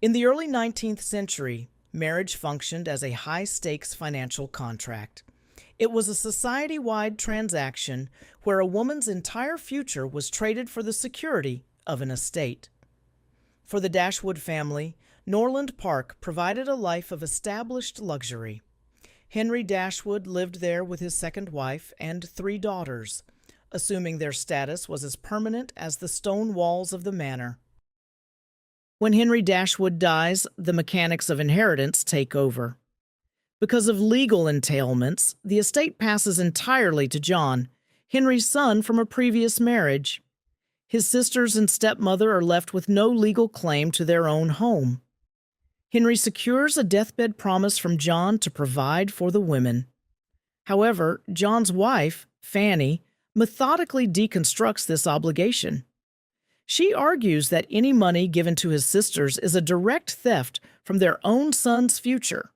In the early 19th century, marriage functioned as a high-stakes financial contract. It was a society-wide transaction where a woman's entire future was traded for the security of an estate. For the Dashwood family, Norland Park provided a life of established luxury. Henry Dashwood lived there with his second wife and 3 daughters, assuming their status was as permanent as the stone walls of the manor. When Henry Dashwood dies, the mechanics of inheritance take over. Because of legal entailments, the estate passes entirely to John, Henry's son from a previous marriage. His sisters and stepmother are left with no legal claim to their own home. Henry secures a deathbed promise from John to provide for the women. However, John's wife, Fanny, methodically deconstructs this obligation. She argues that any money given to his sisters is a direct theft from their own son's future,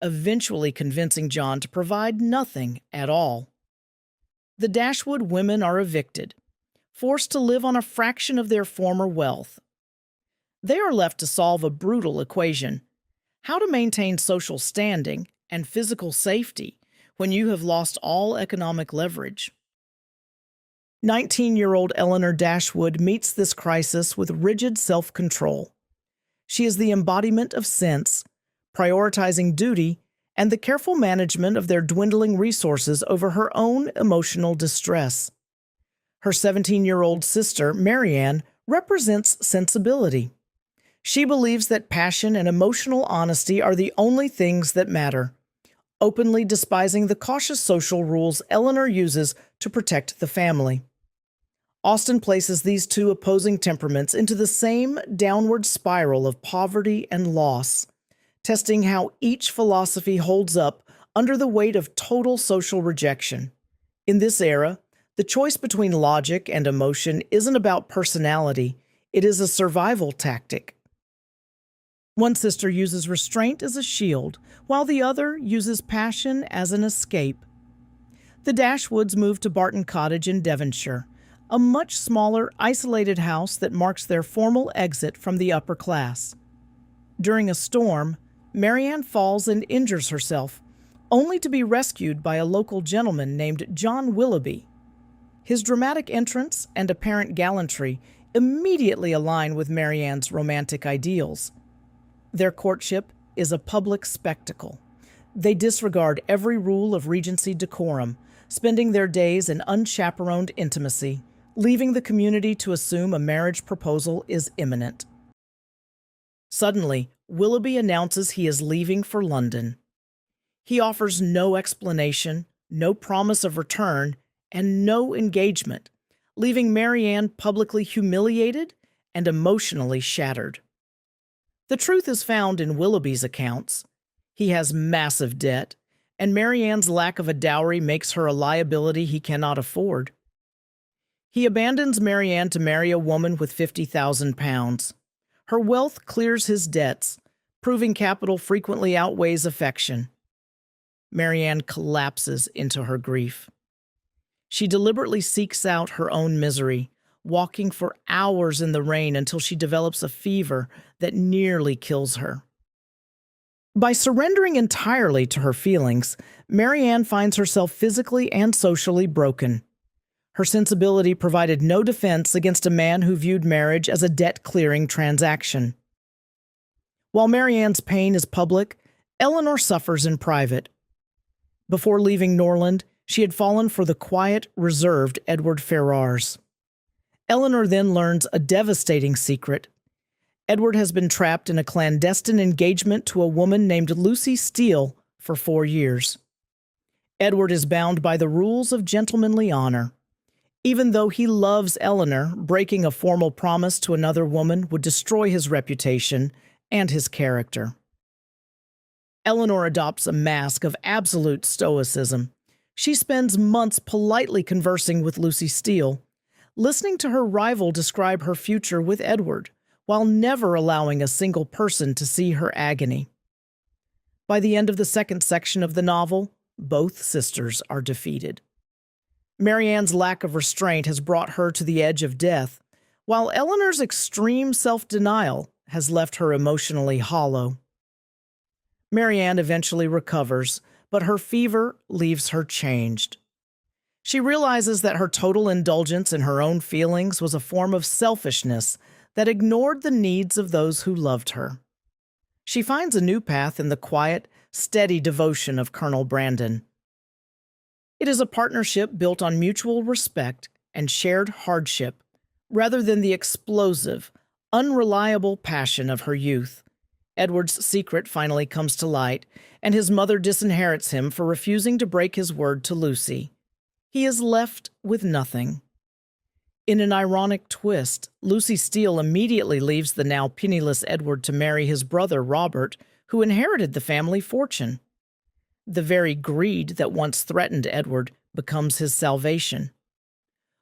eventually convincing John to provide nothing at all. The Dashwood women are evicted, forced to live on a fraction of their former wealth. They are left to solve a brutal equation: how to maintain social standing and physical safety when you have lost all economic leverage. 19-year-old Elinor Dashwood meets this crisis with rigid self-control. She is the embodiment of sense, prioritizing duty and the careful management of their dwindling resources over her own emotional distress. Her 17-year-old sister, Marianne, represents sensibility. She believes that passion and emotional honesty are the only things that matter, openly despising the cautious social rules Elinor uses to protect the family. Austen places these two opposing temperaments into the same downward spiral of poverty and loss, testing how each philosophy holds up under the weight of total social rejection. In this era, the choice between logic and emotion isn't about personality, it is a survival tactic. One sister uses restraint as a shield, while the other uses passion as an escape. The Dashwoods move to Barton Cottage in Devonshire, a much smaller, isolated house that marks their formal exit from the upper class. During a storm, Marianne falls and injures herself, only to be rescued by a local gentleman named John Willoughby. His dramatic entrance and apparent gallantry immediately align with Marianne's romantic ideals. Their courtship is a public spectacle. They disregard every rule of Regency decorum, spending their days in unchaperoned intimacy, leaving the community to assume a marriage proposal is imminent. Suddenly, Willoughby announces he is leaving for London. He offers no explanation, no promise of return, and no engagement, leaving Marianne publicly humiliated and emotionally shattered. The truth is found in Willoughby's accounts. He has massive debt, and Marianne's lack of a dowry makes her a liability he cannot afford. He abandons Marianne to marry a woman with £50,000. Her wealth clears his debts, proving capital frequently outweighs affection. Marianne collapses into her grief. She deliberately seeks out her own misery, walking for hours in the rain until she develops a fever that nearly kills her. By surrendering entirely to her feelings, Marianne finds herself physically and socially broken. Her sensibility provided no defense against a man who viewed marriage as a debt-clearing transaction. While Marianne's pain is public, Elinor suffers in private. Before leaving Norland, she had fallen for the quiet, reserved Edward Ferrars. Elinor then learns a devastating secret. Edward has been trapped in a clandestine engagement to a woman named Lucy Steele for 4 years. Edward is bound by the rules of gentlemanly honor. Even though he loves Elinor, breaking a formal promise to another woman would destroy his reputation and his character. Elinor adopts a mask of absolute stoicism. She spends months politely conversing with Lucy Steele, listening to her rival describe her future with Edward, while never allowing a single person to see her agony. By the end of the second section of the novel, both sisters are defeated. Marianne's lack of restraint has brought her to the edge of death, while Elinor's extreme self-denial has left her emotionally hollow. Marianne eventually recovers, but her fever leaves her changed. She realizes that her total indulgence in her own feelings was a form of selfishness that ignored the needs of those who loved her. She finds a new path in the quiet, steady devotion of Colonel Brandon. It is a partnership built on mutual respect and shared hardship, rather than the explosive, unreliable passion of her youth. Edward's secret finally comes to light, and his mother disinherits him for refusing to break his word to Lucy. He is left with nothing. In an ironic twist, Lucy Steele immediately leaves the now penniless Edward to marry his brother Robert, who inherited the family fortune. The very greed that once threatened Edward becomes his salvation.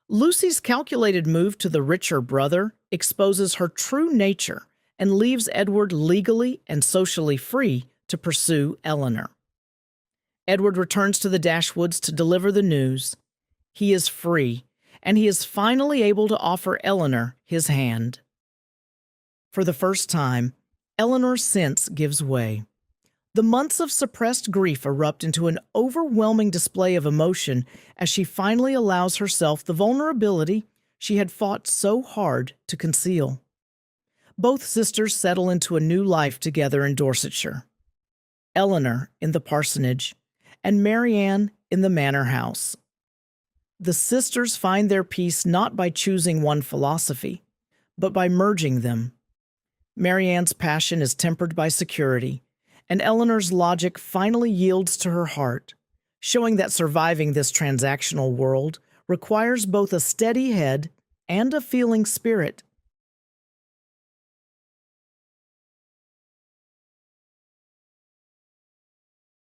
Lucy's calculated move to the richer brother exposes her true nature and leaves Edward legally and socially free to pursue Elinor. Edward returns to the Dashwoods to deliver the news. He is free, and he is finally able to offer Elinor his hand. For the first time, Elinor's sense gives way. The months of suppressed grief erupt into an overwhelming display of emotion as she finally allows herself the vulnerability she had fought so hard to conceal. Both sisters settle into a new life together in Dorsetshire. Elinor in the parsonage, and Marianne in the manor house. The sisters find their peace not by choosing one philosophy, but by merging them. Marianne's passion is tempered by security, and Elinor's logic finally yields to her heart, showing that surviving this transactional world requires both a steady head and a feeling spirit.